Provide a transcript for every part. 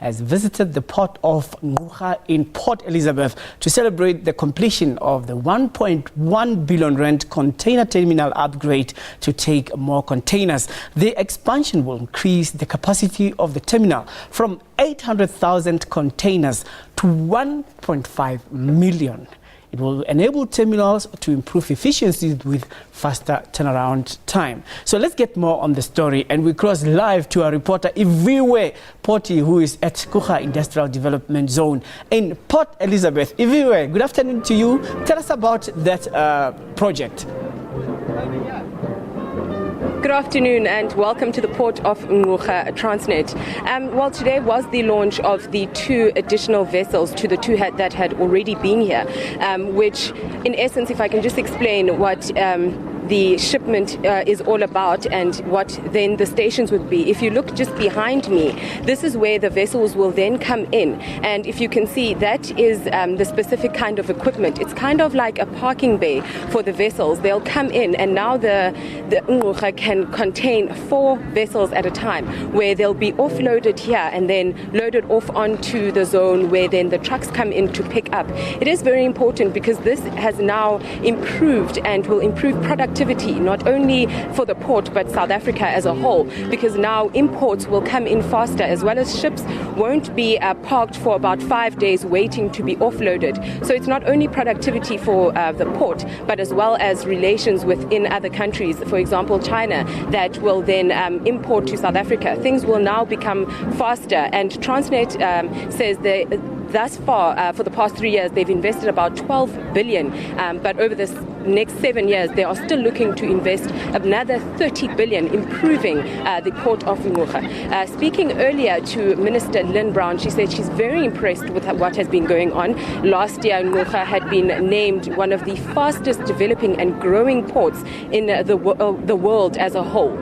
has visited the Port of Ngqura in Port Elizabeth to celebrate the completion of the 1.1 billion rand container terminal upgrade to take more containers. The expansion will increase the capacity of the terminal from 800,000 containers to 1.5 million. It will enable terminals to improve efficiencies with faster turnaround time. So let's get more on the story, and we cross live to our reporter Iviwe Poti, who is at Coega Industrial Development Zone in Port Elizabeth. Iviwe, good afternoon to you. Tell us about that project. Good afternoon and welcome to the Port of Ngqura Transnet. Well, today was the launch of the 2 additional vessels to the 2 that had already been here, which in essence, if I can just explain what the shipment is all about and what then the stations would be. If you look just behind me, this is where the vessels will then come in, and if you can see, that is the specific kind of equipment. It's kind of like a parking bay for the vessels. They'll come in, and now the Ngqura can contain 4 vessels at a time, where they'll be offloaded here and then loaded off onto the zone where then the trucks come in to pick up. It is very important because this has now improved and will improve productivity not only for the port but South Africa as a whole, because now imports will come in faster, as well as ships won't be parked for about 5 days waiting to be offloaded. So it's not only productivity for the port, but as well as relations within other countries, for example China, that will then import to South Africa. Things will now become faster, and Transnet says that thus far, for the past 3 years, they've invested about 12 billion, but over this next 7 years, they are still looking to invest another 30 billion, improving the Port of Ngqura. Speaking earlier to Minister Lynne Brown, she said she's very impressed with what has been going on. Last year, Ngqura had been named one of the fastest developing and growing ports in the world as a whole.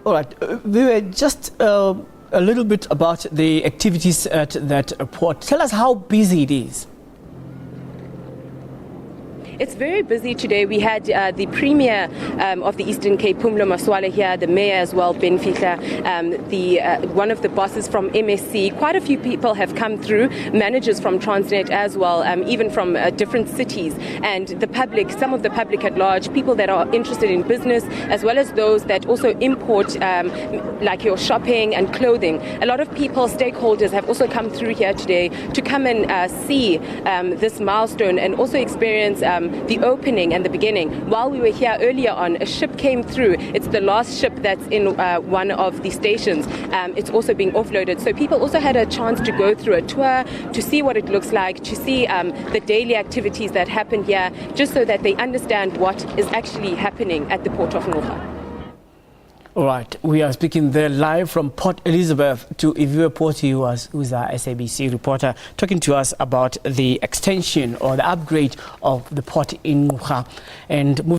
All right, we were just a little bit about the activities at that port. Tell us how busy it is. It's very busy today. We had the Premier of the Eastern Cape, Phumlo Masualle, here, the Mayor as well, Ben Fihla, one of the bosses from MSC. Quite a few people have come through, managers from Transnet as well, even from different cities, and the public, some of the public at large, people that are interested in business, as well as those that also import like your shopping and clothing. A lot of people, stakeholders, have also come through here today to come and see this milestone and also experience the opening and the beginning. While we were here earlier on, a ship came through. It's the last ship that's in one of the stations. It's also being offloaded. So people also had a chance to go through a tour, to see what it looks like, to see the daily activities that happen here, just so that they understand what is actually happening at the Port of Ngqura. All right, we are speaking there live from Port Elizabeth to Iviwe Poti, who's our SABC reporter, talking to us about the extension or the upgrade of the port in Ngqura. And